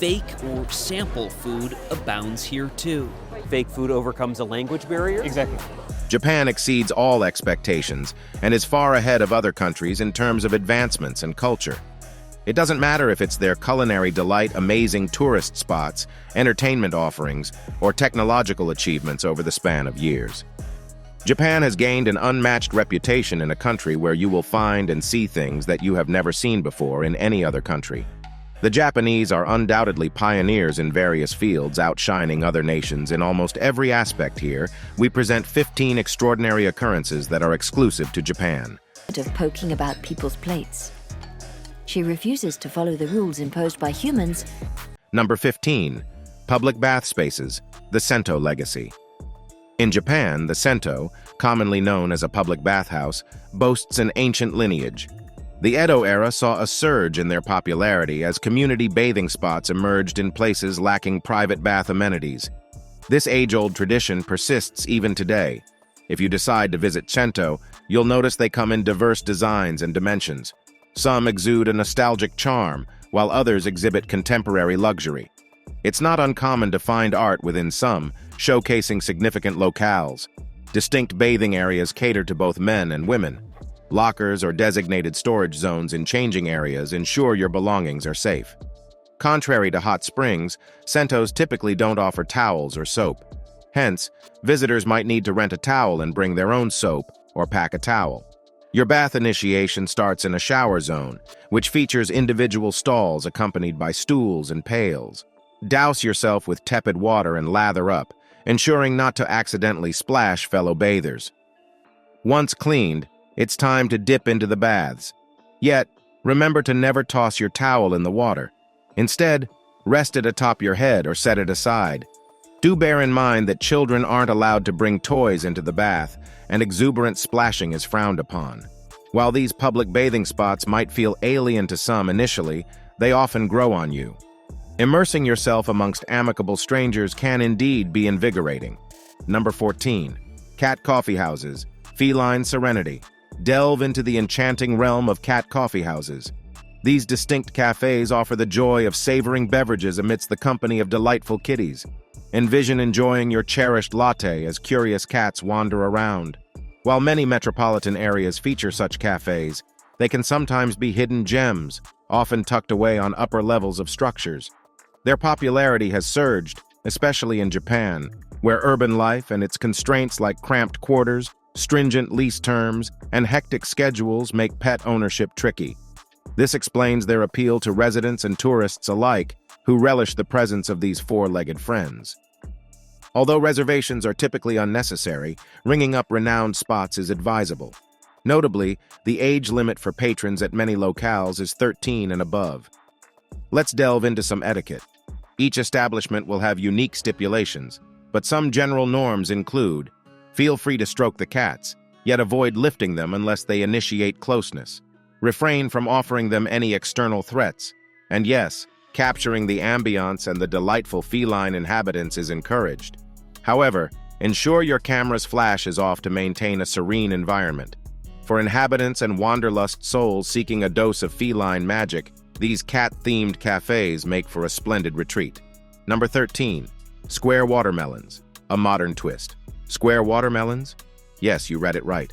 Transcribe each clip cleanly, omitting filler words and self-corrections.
fake or sample food abounds here too. Fake food overcomes a language barrier? Exactly. Japan exceeds all expectations and is far ahead of other countries in terms of advancements and culture. It doesn't matter if it's their culinary delight, amazing tourist spots, entertainment offerings, or technological achievements over the span of years. Japan has gained an unmatched reputation in a country where you will find and see things that you have never seen before in any other country. The Japanese are undoubtedly pioneers in various fields, outshining other nations in almost every aspect. Here, we present 15 extraordinary occurrences that are exclusive to Japan. Of poking about people's plates. She refuses to follow the rules imposed by humans. Number 15. Public bath spaces, the Sento legacy. In Japan, the Sento, commonly known as a public bathhouse, boasts an ancient lineage. The Edo era saw a surge in their popularity as community bathing spots emerged in places lacking private bath amenities. This age-old tradition persists even today. If you decide to visit Sento, you'll notice they come in diverse designs and dimensions. Some exude a nostalgic charm, while others exhibit contemporary luxury. It's not uncommon to find art within some, showcasing significant locales. Distinct bathing areas cater to both men and women. Lockers or designated storage zones in changing areas ensure your belongings are safe. Contrary to hot springs, Sentos typically don't offer towels or soap. Hence, visitors might need to rent a towel and bring their own soap or pack a towel. Your bath initiation starts in a shower zone, which features individual stalls accompanied by stools and pails. Douse yourself with tepid water and lather up, ensuring not to accidentally splash fellow bathers. Once cleaned, it's time to dip into the baths. Yet, remember to never toss your towel in the water. Instead, rest it atop your head or set it aside. Do bear in mind that children aren't allowed to bring toys into the bath, and exuberant splashing is frowned upon. While these public bathing spots might feel alien to some initially, they often grow on you. Immersing yourself amongst amicable strangers can indeed be invigorating. Number 14. Cat coffee houses, feline serenity. Delve into the enchanting realm of cat coffee houses. These distinct cafes offer the joy of savoring beverages amidst the company of delightful kitties. Envision enjoying your cherished latte as curious cats wander around. While many metropolitan areas feature such cafes, they can sometimes be hidden gems, often tucked away on upper levels of structures. Their popularity has surged, especially in Japan, where urban life and its constraints like cramped quarters, stringent lease terms, and hectic schedules make pet ownership tricky. This explains their appeal to residents and tourists alike, who relish the presence of these four-legged friends. Although reservations are typically unnecessary, ringing up renowned spots is advisable. Notably, the age limit for patrons at many locales is 13 and above. Let's delve into some etiquette. Each establishment will have unique stipulations, but some general norms include: feel free to stroke the cats, yet avoid lifting them unless they initiate closeness. Refrain from offering them any external threats. And yes, capturing the ambiance and the delightful feline inhabitants is encouraged. However, ensure your camera's flash is off to maintain a serene environment. For inhabitants and wanderlust souls seeking a dose of feline magic, these cat-themed cafes make for a splendid retreat. Number 13. Square watermelons, a modern twist. Square watermelons? Yes, you read it right.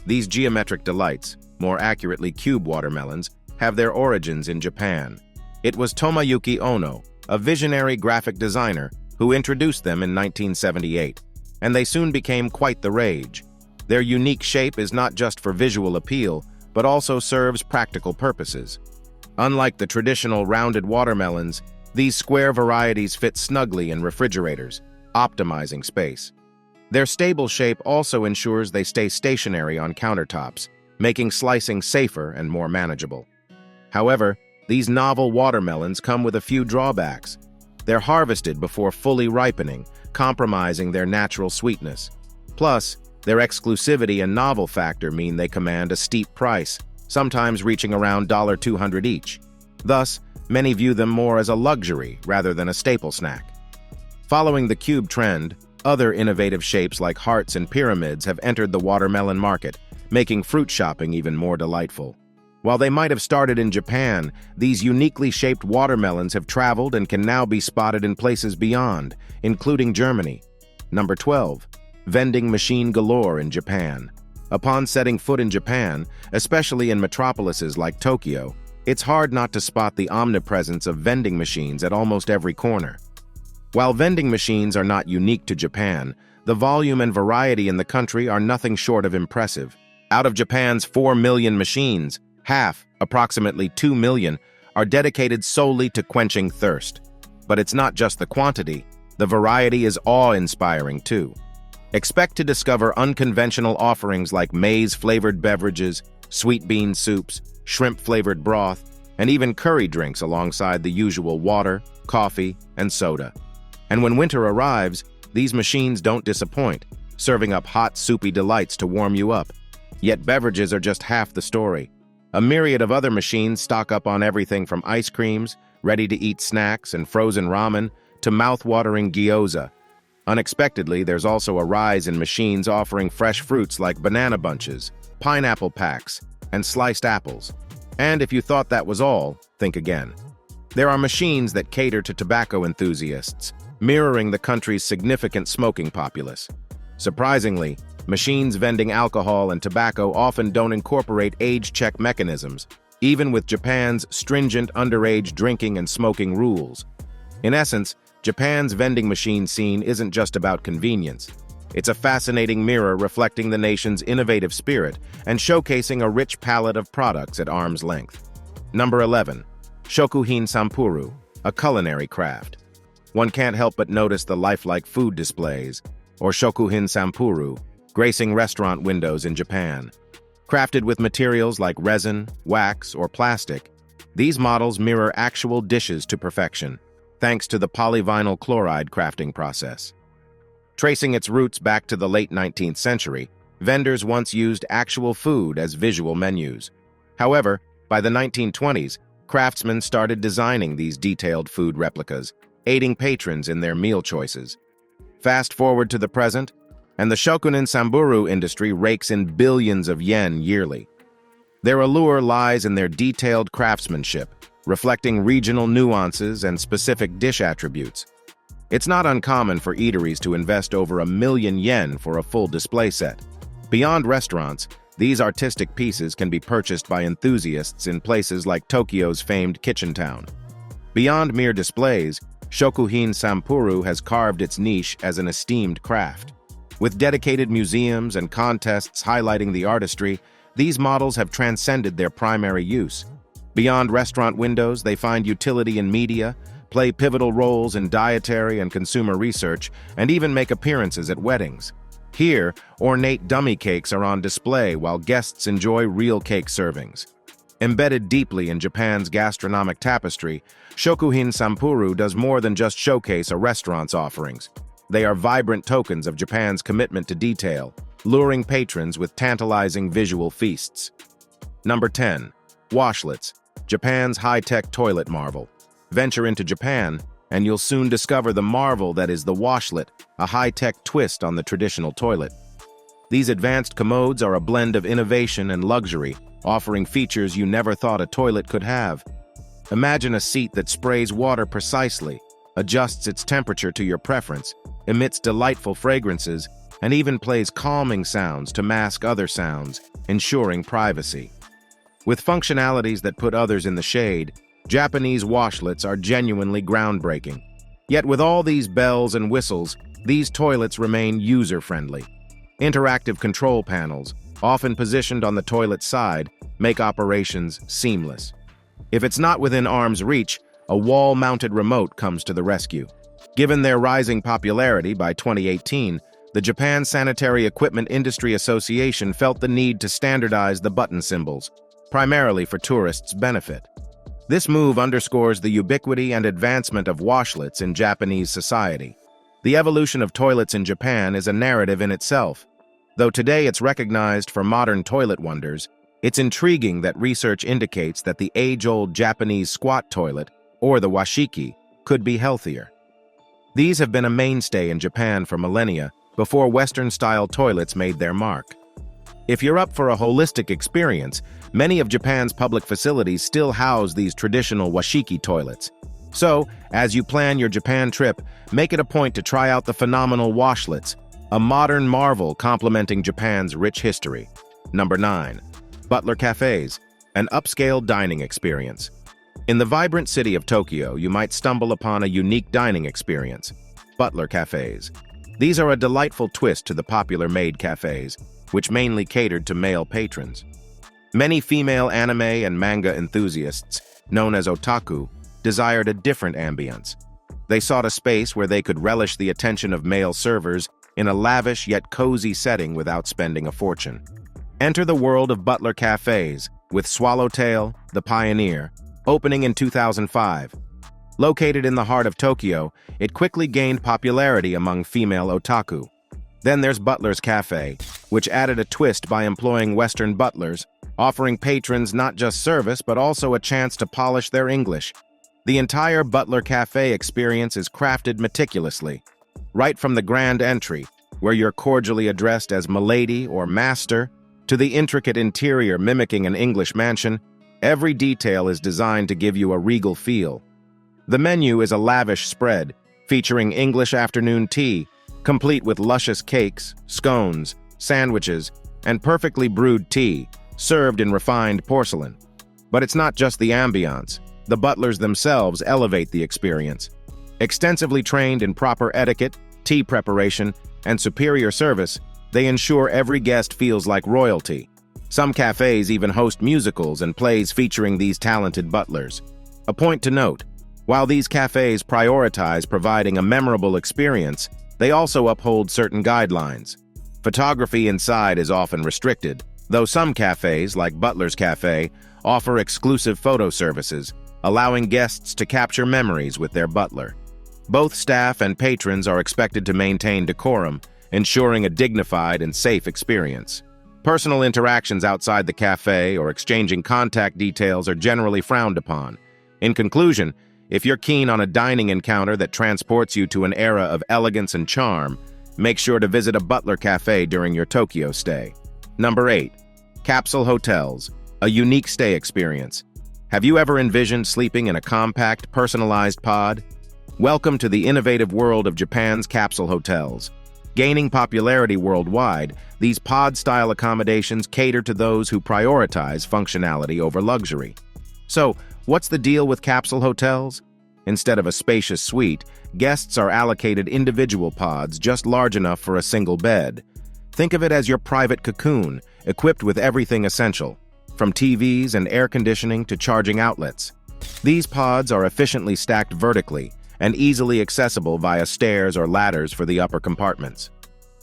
These geometric delights, more accurately cube watermelons, have their origins in Japan. It was Tomoyuki Ono, a visionary graphic designer, who introduced them in 1978, and they soon became quite the rage. Their unique shape is not just for visual appeal, but also serves practical purposes. Unlike the traditional rounded watermelons, these square varieties fit snugly in refrigerators, optimizing space. Their stable shape also ensures they stay stationary on countertops, making slicing safer and more manageable. However, these novel watermelons come with a few drawbacks. They're harvested before fully ripening, compromising their natural sweetness. Plus, their exclusivity and novel factor mean they command a steep price, sometimes reaching around $200 each. Thus, many view them more as a luxury rather than a staple snack. Following the cube trend, other innovative shapes like hearts and pyramids have entered the watermelon market, making fruit shopping even more delightful. While they might have started in Japan, these uniquely shaped watermelons have traveled and can now be spotted in places beyond, including Germany. Number 12. Vending machine galore in Japan. Upon setting foot in Japan, especially in metropolises like Tokyo, it's hard not to spot the omnipresence of vending machines at almost every corner. While vending machines are not unique to Japan, the volume and variety in the country are nothing short of impressive. Out of Japan's 4 million machines, half, approximately 2 million, are dedicated solely to quenching thirst. But it's not just the quantity, the variety is awe-inspiring too. Expect to discover unconventional offerings like maize-flavored beverages, sweet bean soups, shrimp-flavored broth, and even curry drinks alongside the usual water, coffee, and soda. And when winter arrives, these machines don't disappoint, serving up hot, soupy delights to warm you up. Yet beverages are just half the story. A myriad of other machines stock up on everything from ice creams, ready-to-eat snacks, and frozen ramen, to mouth-watering gyoza. Unexpectedly, there's also a rise in machines offering fresh fruits like banana bunches, pineapple packs, and sliced apples. And if you thought that was all, think again. There are machines that cater to tobacco enthusiasts, mirroring the country's significant smoking populace. Surprisingly, machines vending alcohol and tobacco often don't incorporate age check mechanisms, even with Japan's stringent underage drinking and smoking rules. In essence, Japan's vending machine scene isn't just about convenience. It's a fascinating mirror reflecting the nation's innovative spirit and showcasing a rich palette of products at arm's length. Number 11. Shokuhin Sampuru, a culinary craft. One can't help but notice the lifelike food displays, or shokuhin sampuru, gracing restaurant windows in Japan. Crafted with materials like resin, wax, or plastic, these models mirror actual dishes to perfection, thanks to the polyvinyl chloride crafting process. Tracing its roots back to the late 19th century, vendors once used actual food as visual menus. However, by the 1920s, craftsmen started designing these detailed food replicas, aiding patrons in their meal choices. Fast forward to the present, and the shokunin samburu industry rakes in billions of yen yearly. Their allure lies in their detailed craftsmanship, reflecting regional nuances and specific dish attributes. It's not uncommon for eateries to invest over $1,000,000 for a full display set. Beyond restaurants, these artistic pieces can be purchased by enthusiasts in places like Tokyo's famed Kitchen Town. Beyond mere displays, shokuhin sampuru has carved its niche as an esteemed craft. With dedicated museums and contests highlighting the artistry, these models have transcended their primary use. Beyond restaurant windows, they find utility in media, play pivotal roles in dietary and consumer research, and even make appearances at weddings. Here, ornate dummy cakes are on display while guests enjoy real cake servings. Embedded deeply in Japan's gastronomic tapestry, shokuhin sampuru does more than just showcase a restaurant's offerings. They are vibrant tokens of Japan's commitment to detail, luring patrons with tantalizing visual feasts. Number 10. Washlets, Japan's high-tech toilet marvel. Venture into Japan, and you'll soon discover the marvel that is the washlet, a high-tech twist on the traditional toilet. These advanced commodes are a blend of innovation and luxury, offering features you never thought a toilet could have. Imagine a seat that sprays water precisely, adjusts its temperature to your preference, emits delightful fragrances, and even plays calming sounds to mask other sounds, ensuring privacy. With functionalities that put others in the shade, Japanese washlets are genuinely groundbreaking. Yet with all these bells and whistles, these toilets remain user-friendly. Interactive control panels, often positioned on the toilet side, make operations seamless. If it's not within arm's reach, a wall-mounted remote comes to the rescue. Given their rising popularity by 2018, the Japan Sanitary Equipment Industry Association felt the need to standardize the button symbols, primarily for tourists' benefit. This move underscores the ubiquity and advancement of washlets in Japanese society. The evolution of toilets in Japan is a narrative in itself. Though today it's recognized for modern toilet wonders, it's intriguing that research indicates that the age-old Japanese squat toilet, or the washiki, could be healthier. These have been a mainstay in Japan for millennia before Western-style toilets made their mark. If you're up for a holistic experience, many of Japan's public facilities still house these traditional washiki toilets. So, as you plan your Japan trip, make it a point to try out the phenomenal washlets, a modern marvel complementing Japan's rich history. Number 9. Butler Cafes, an upscale dining experience. In the vibrant city of Tokyo, you might stumble upon a unique dining experience, butler cafes. These are a delightful twist to the popular maid cafes, which mainly catered to male patrons. Many female anime and manga enthusiasts, known as otaku, desired a different ambience. They sought a space where they could relish the attention of male servers in a lavish yet cozy setting without spending a fortune. Enter the world of butler cafes, with Swallowtail, the pioneer, opening in 2005. Located in the heart of Tokyo, it quickly gained popularity among female otaku. Then there's Butler's Cafe, which added a twist by employing Western butlers, offering patrons not just service but also a chance to polish their English. The entire Butler Cafe experience is crafted meticulously. Right from the grand entry, where you're cordially addressed as Milady or Master, to the intricate interior mimicking an English mansion, every detail is designed to give you a regal feel. The menu is a lavish spread, featuring English afternoon tea, complete with luscious cakes, scones, sandwiches, and perfectly brewed tea, served in refined porcelain. But it's not just the ambiance. The butlers themselves elevate the experience. Extensively trained in proper etiquette, tea preparation, and superior service, they ensure every guest feels like royalty. Some cafes even host musicals and plays featuring these talented butlers. A point to note, while these cafes prioritize providing a memorable experience, they also uphold certain guidelines. Photography inside is often restricted, though some cafes, like Butler's Cafe, offer exclusive photo services, allowing guests to capture memories with their butler. Both staff and patrons are expected to maintain decorum, ensuring a dignified and safe experience. Personal interactions outside the cafe or exchanging contact details are generally frowned upon. In conclusion, if you're keen on a dining encounter that transports you to an era of elegance and charm, make sure to visit a butler cafe during your Tokyo stay. Number 8. Capsule hotels, a unique stay experience. Have you ever envisioned sleeping in a compact, personalized pod? Welcome to the innovative world of Japan's capsule hotels. Gaining popularity worldwide, these pod-style accommodations cater to those who prioritize functionality over luxury. So, what's the deal with capsule hotels? Instead of a spacious suite, guests are allocated individual pods just large enough for a single bed. Think of it as your private cocoon, equipped with everything essential, from TVs and air conditioning to charging outlets. These pods are efficiently stacked vertically and easily accessible via stairs or ladders for the upper compartments.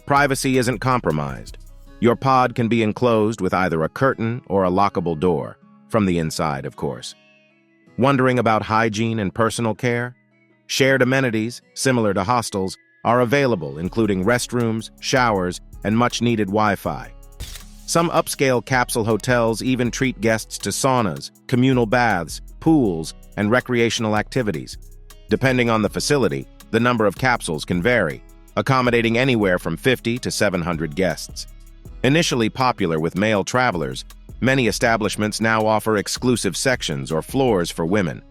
Privacy isn't compromised. Your pod can be enclosed with either a curtain or a lockable door, from the inside, of course. Wondering about hygiene and personal care? Shared amenities, similar to hostels, are available, including restrooms, showers, and much-needed Wi-Fi. Some upscale capsule hotels even treat guests to saunas, communal baths, pools, and recreational activities. Depending on the facility, the number of capsules can vary, accommodating anywhere from 50 to 700 guests. Initially popular with male travelers, many establishments now offer exclusive sections or floors for women.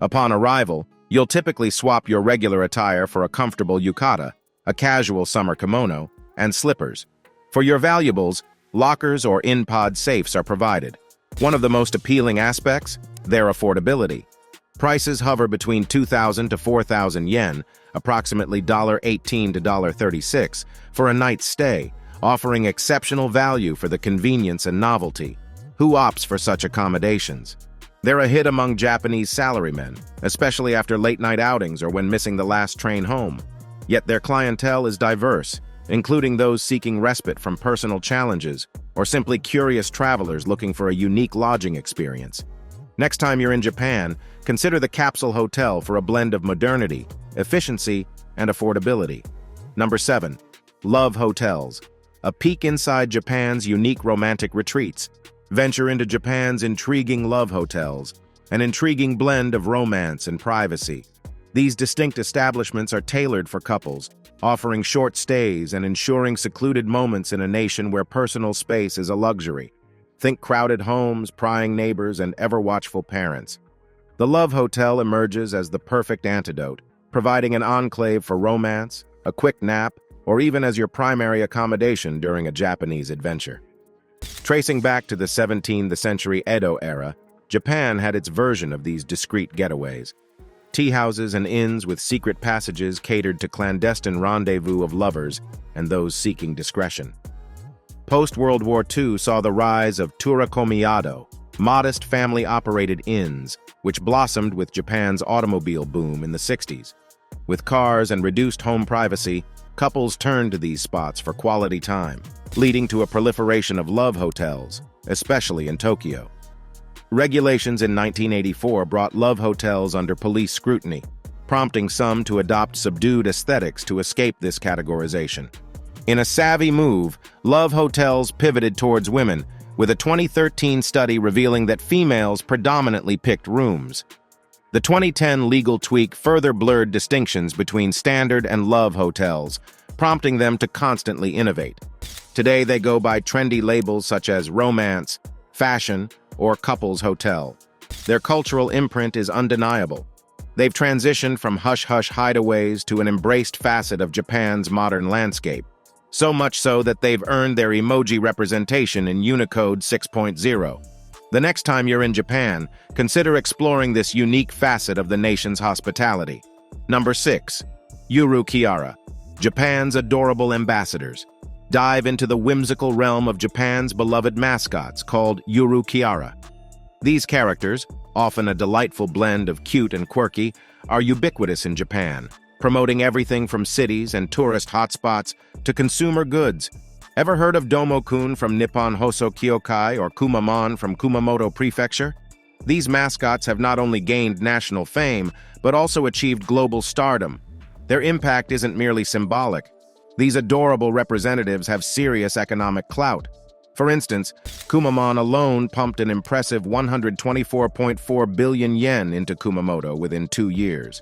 Upon arrival, you'll typically swap your regular attire for a comfortable yukata, a casual summer kimono, and slippers. For your valuables, lockers or in-pod safes are provided. One of the most appealing aspects? Their affordability. Prices hover between 2,000 to 4,000 yen, approximately $18 to $36, for a night's stay, offering exceptional value for the convenience and novelty. Who opts for such accommodations? They're a hit among Japanese salarymen, especially after late-night outings or when missing the last train home. Yet their clientele is diverse, including those seeking respite from personal challenges or simply curious travelers looking for a unique lodging experience. Next time you're in Japan, consider the capsule hotel for a blend of modernity, efficiency, and affordability. Number 7. Love hotels. A peek inside Japan's unique romantic retreats. Venture into Japan's intriguing love hotels, an intriguing blend of romance and privacy. These distinct establishments are tailored for couples, offering short stays and ensuring secluded moments in a nation where personal space is a luxury. Think crowded homes, prying neighbors, and ever-watchful parents. The Love Hotel emerges as the perfect antidote, providing an enclave for romance, a quick nap, or even as your primary accommodation during a Japanese adventure. Tracing back to the 17th century Edo era, Japan had its version of these discreet getaways. Tea houses and inns with secret passages catered to clandestine rendezvous of lovers and those seeking discretion. Post-World War II saw the rise of turakomiado, modest family-operated inns, which blossomed with Japan's automobile boom in the 60s. With cars and reduced home privacy, couples turned to these spots for quality time, leading to a proliferation of love hotels, especially in Tokyo. Regulations in 1984 brought love hotels under police scrutiny, prompting some to adopt subdued aesthetics to escape this categorization. In a savvy move, love hotels pivoted towards women, with a 2013 study revealing that females predominantly picked rooms. The 2010 legal tweak further blurred distinctions between standard and love hotels, prompting them to constantly innovate. Today, they go by trendy labels such as romance, fashion, or couples hotel. Their cultural imprint is undeniable. They've transitioned from hush-hush hideaways to an embraced facet of Japan's modern landscape, so much so that they've earned their emoji representation in Unicode 6.0. The next time you're in Japan, consider exploring this unique facet of the nation's hospitality. Number 6. Yuru Kiara, Japan's adorable ambassadors. Dive into the whimsical realm of Japan's beloved mascots called Yuru Kiara. These characters, often a delightful blend of cute and quirky, are ubiquitous in Japan, promoting everything from cities and tourist hotspots to consumer goods. Ever heard of Domo-kun from Nippon Hoso Kyokai or Kumamon from Kumamoto Prefecture? These mascots have not only gained national fame, but also achieved global stardom. Their impact isn't merely symbolic. These adorable representatives have serious economic clout. For instance, Kumamon alone pumped an impressive 124.4 billion yen into Kumamoto within 2 years.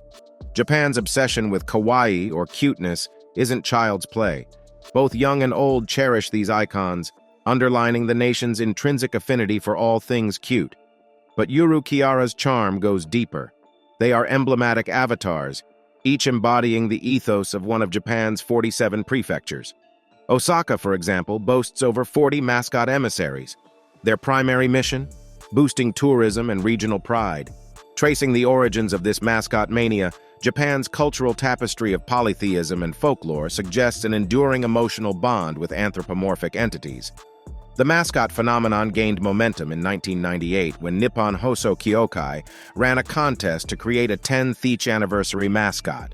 Japan's obsession with kawaii, or cuteness, isn't child's play. Both young and old cherish these icons, underlining the nation's intrinsic affinity for all things cute. But Yuru Kiara's charm goes deeper. They are emblematic avatars, each embodying the ethos of one of Japan's 47 prefectures. Osaka, for example, boasts over 40 mascot emissaries. Their primary mission? Boosting tourism and regional pride. Tracing the origins of this mascot mania, Japan's cultural tapestry of polytheism and folklore suggests an enduring emotional bond with anthropomorphic entities. The mascot phenomenon gained momentum in 1998 when Nippon Hoso Kyokai ran a contest to create a 10th anniversary mascot.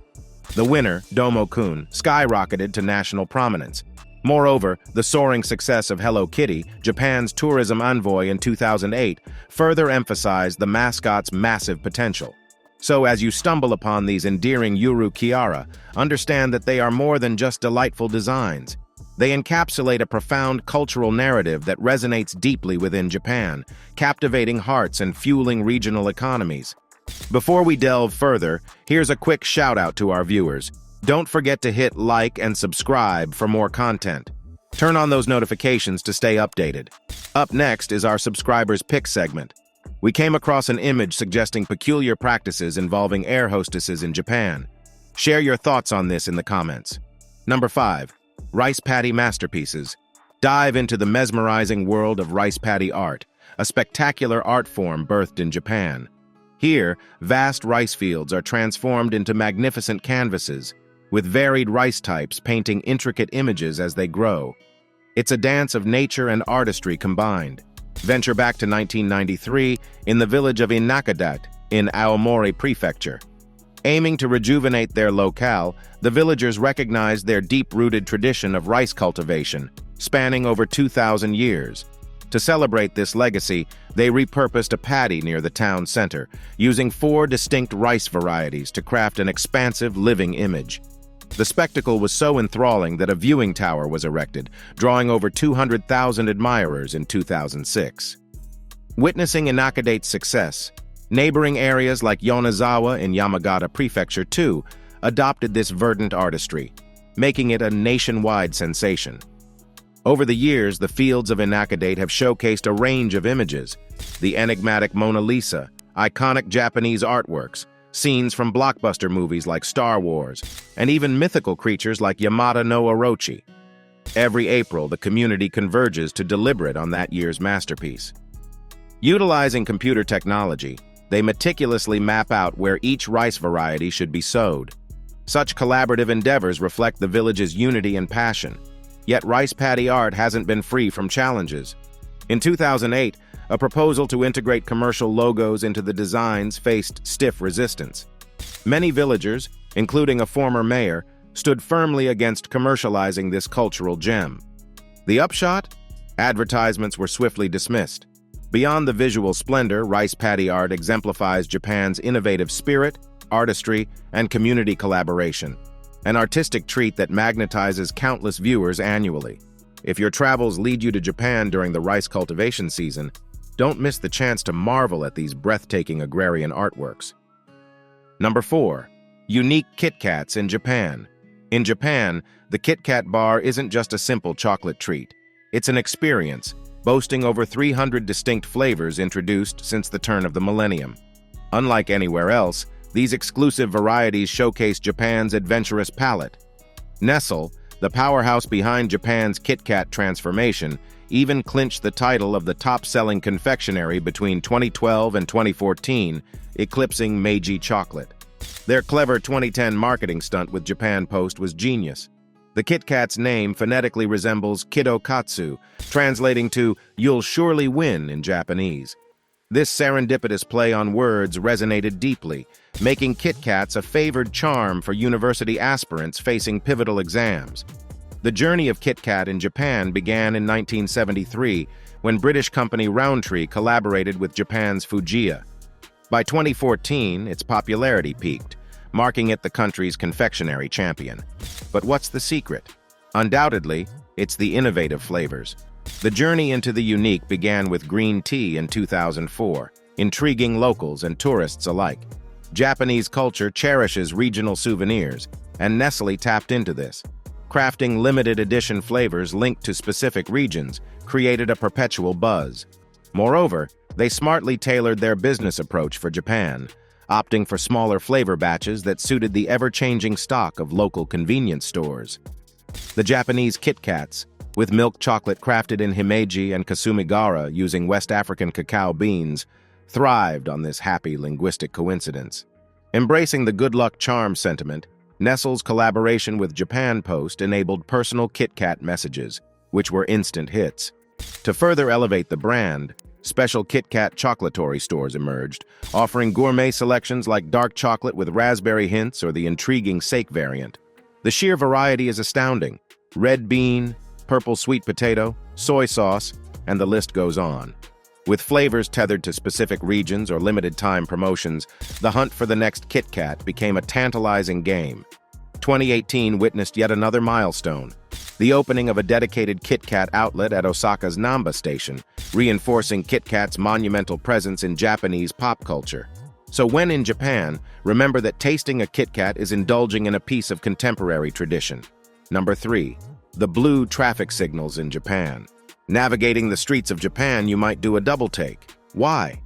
The winner, Domo-kun, skyrocketed to national prominence. Moreover, the soaring success of Hello Kitty, Japan's tourism envoy in 2008, further emphasized the mascot's massive potential. So as you stumble upon these endearing Yuru Kiara, understand that they are more than just delightful designs. They encapsulate a profound cultural narrative that resonates deeply within Japan, captivating hearts and fueling regional economies. Before we delve further, here's a quick shout-out to our viewers. Don't forget to hit like and subscribe for more content. Turn on those notifications to stay updated. Up next is our Subscribers Pick segment. We came across an image suggesting peculiar practices involving air hostesses in Japan. Share your thoughts on this in the comments. Number 5. Rice paddy masterpieces. Dive into the mesmerizing world of rice paddy art, a spectacular art form birthed in Japan. Here, vast rice fields are transformed into magnificent canvases, with varied rice types painting intricate images as they grow. It's a dance of nature and artistry combined. Venture back to 1993 in the village of Inakadat in Aomori Prefecture. Aiming to rejuvenate their locale, the villagers recognized their deep-rooted tradition of rice cultivation, spanning over 2,000 years. To celebrate this legacy, they repurposed a paddy near the town center, using 4 distinct rice varieties to craft an expansive, living image. The spectacle was so enthralling that a viewing tower was erected, drawing over 200,000 admirers in 2006. Witnessing Inakadate's success, Neighboring areas like Yonezawa in Yamagata Prefecture too adopted this verdant artistry, making it a nationwide sensation. Over the years, the fields of Inakadate have showcased a range of images: the enigmatic Mona Lisa, iconic Japanese artworks, scenes from blockbuster movies like Star Wars, and even mythical creatures like Yamata no Orochi. Every April, the community converges to deliberate on that year's masterpiece. Utilizing computer technology, they meticulously map out where each rice variety should be sowed. Such collaborative endeavors reflect the village's unity and passion. Yet rice paddy art hasn't been free from challenges. In 2008, a proposal to integrate commercial logos into the designs faced stiff resistance. Many villagers, including a former mayor, stood firmly against commercializing this cultural gem. The upshot? Advertisements were swiftly dismissed. Beyond the visual splendor, rice paddy art exemplifies Japan's innovative spirit, artistry, and community collaboration, an artistic treat that magnetizes countless viewers annually. If your travels lead you to Japan during the rice cultivation season, don't miss the chance to marvel at these breathtaking agrarian artworks. Number 4. Unique Kit Kats in Japan. In Japan, the Kit Kat bar isn't just a simple chocolate treat. It's an experience, boasting over 300 distinct flavors introduced since the turn of the millennium. Unlike anywhere else, these exclusive varieties showcase Japan's adventurous palate. Nestle, the powerhouse behind Japan's Kit Kat transformation, even clinched the title of the top-selling confectionery between 2012 and 2014, eclipsing Meiji chocolate. Their clever 2010 marketing stunt with Japan Post was genius. The Kit Kat's name phonetically resembles Kidokatsu, translating to "you'll surely win" in Japanese. This serendipitous play on words resonated deeply, making Kit Kats a favored charm for university aspirants facing pivotal exams. The journey of Kit Kat in Japan began in 1973, when British company Rowntree collaborated with Japan's Fujiya. By 2014, its popularity peaked, marking it the country's confectionery champion. But what's the secret? Undoubtedly, it's the innovative flavors. The journey into the unique began with green tea in 2004, intriguing locals and tourists alike. Japanese culture cherishes regional souvenirs, and Nestle tapped into this. Crafting limited edition flavors linked to specific regions created a perpetual buzz. Moreover, they smartly tailored their business approach for Japan, opting for smaller flavor batches that suited the ever-changing stock of local convenience stores. The Japanese Kit Kats, with milk chocolate crafted in Himeji and Kasumigara using West African cacao beans, thrived on this happy linguistic coincidence. Embracing the good luck charm sentiment, Nestle's collaboration with Japan Post enabled personal Kit Kat messages, which were instant hits. To further elevate the brand, special Kit Kat chocolatory stores emerged, offering gourmet selections like dark chocolate with raspberry hints or the intriguing sake variant. The sheer variety is astounding: red bean, purple sweet potato, soy sauce, and the list goes on. With flavors tethered to specific regions or limited-time promotions, the hunt for the next Kit Kat became a tantalizing game. 2018 witnessed yet another milestone: the opening of a dedicated Kit Kat outlet at Osaka's Namba Station, reinforcing Kit Kat's monumental presence in Japanese pop culture. So when in Japan, remember that tasting a Kit Kat is indulging in a piece of contemporary tradition. Number 3. The blue traffic signals in Japan. Navigating the streets of Japan, you might do a double take. Why?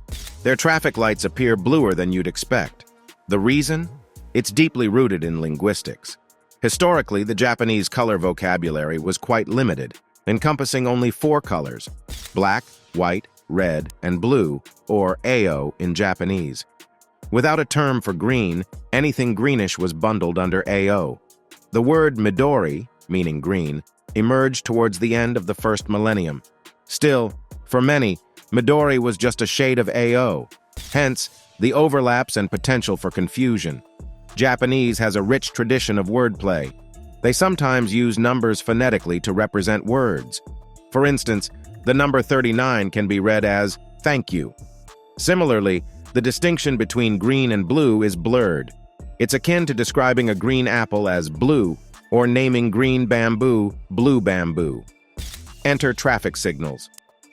Their traffic lights appear bluer than you'd expect. The reason? It's deeply rooted in linguistics. Historically, the Japanese color vocabulary was quite limited, encompassing only 4 colors: black, white, red, and blue, or AO in Japanese. Without a term for green, anything greenish was bundled under AO. The word Midori, meaning green, emerged towards the end of the first millennium. Still, for many, Midori was just a shade of AO. Hence, the overlaps and potential for confusion. Japanese has a rich tradition of wordplay. They sometimes use numbers phonetically to represent words. For instance, the number 39 can be read as "thank you." Similarly, the distinction between green and blue is blurred. It's akin to describing a green apple as blue or naming green bamboo blue bamboo. Enter traffic signals.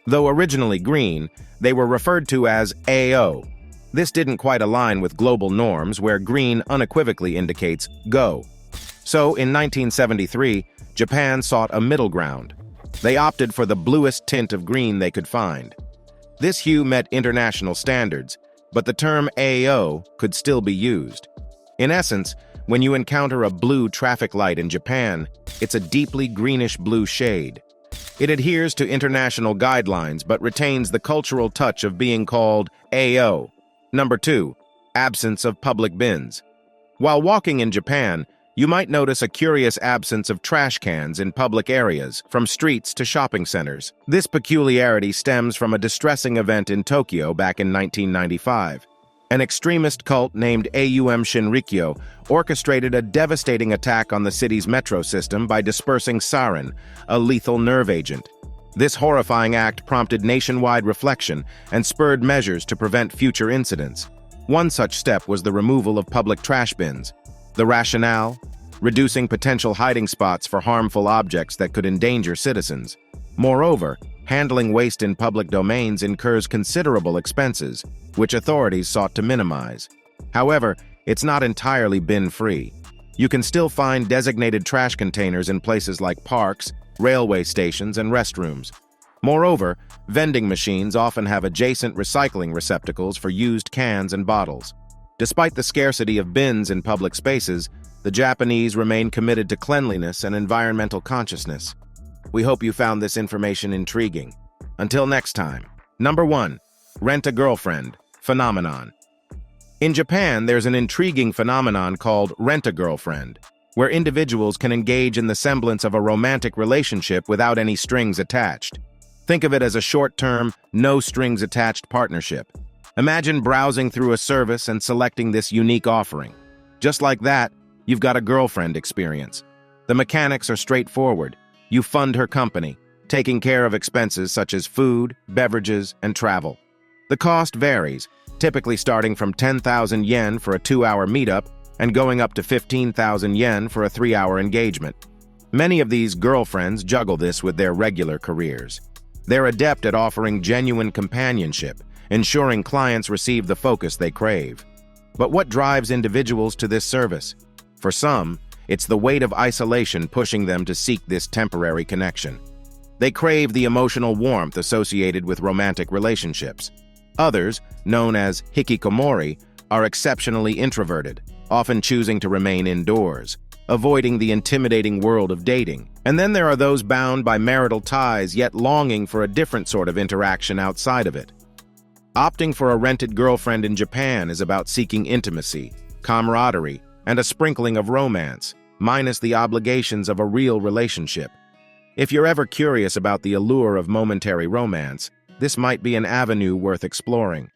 Though originally green, they were referred to as AO. This didn't quite align with global norms where green unequivocally indicates go. So, in 1973, Japan sought a middle ground. They opted for the bluest tint of green they could find. This hue met international standards, but the term AO could still be used. In essence, when you encounter a blue traffic light in Japan, it's a deeply greenish-blue shade. It adheres to international guidelines but retains the cultural touch of being called AO. Number 2. Absence of public bins. While walking in Japan, you might notice a curious absence of trash cans in public areas, from streets to shopping centers. This peculiarity stems from a distressing event in Tokyo back in 1995. An extremist cult named Aum Shinrikyo orchestrated a devastating attack on the city's metro system by dispersing sarin, a lethal nerve agent. This horrifying act prompted nationwide reflection and spurred measures to prevent future incidents. One such step was the removal of public trash bins. The rationale? Reducing potential hiding spots for harmful objects that could endanger citizens. Moreover, handling waste in public domains incurs considerable expenses, which authorities sought to minimize. However, it's not entirely bin-free. You can still find designated trash containers in places like parks, railway stations, and restrooms. Moreover, vending machines often have adjacent recycling receptacles for used cans and bottles. Despite the scarcity of bins in public spaces, the Japanese remain committed to cleanliness and environmental consciousness. We hope you found this information intriguing. Until next time. Number 1. Rent-a-girlfriend phenomenon. In Japan, there's an intriguing phenomenon called rent-a-girlfriend, where individuals can engage in the semblance of a romantic relationship without any strings attached. Think of it as a short-term, no-strings-attached partnership. Imagine browsing through a service and selecting this unique offering. Just like that, you've got a girlfriend experience. The mechanics are straightforward. You fund her company, taking care of expenses such as food, beverages, and travel. The cost varies, typically starting from 10,000 yen for a 2-hour meetup and going up to 15,000 yen for a 3-hour engagement. Many of these girlfriends juggle this with their regular careers. They're adept at offering genuine companionship, ensuring clients receive the focus they crave. But what drives individuals to this service? For some, it's the weight of isolation pushing them to seek this temporary connection. They crave the emotional warmth associated with romantic relationships. Others, known as hikikomori, are exceptionally introverted, often choosing to remain indoors, avoiding the intimidating world of dating. And then there are those bound by marital ties yet longing for a different sort of interaction outside of it. Opting for a rented girlfriend in Japan is about seeking intimacy, camaraderie, and a sprinkling of romance, minus the obligations of a real relationship. If you're ever curious about the allure of momentary romance, this might be an avenue worth exploring.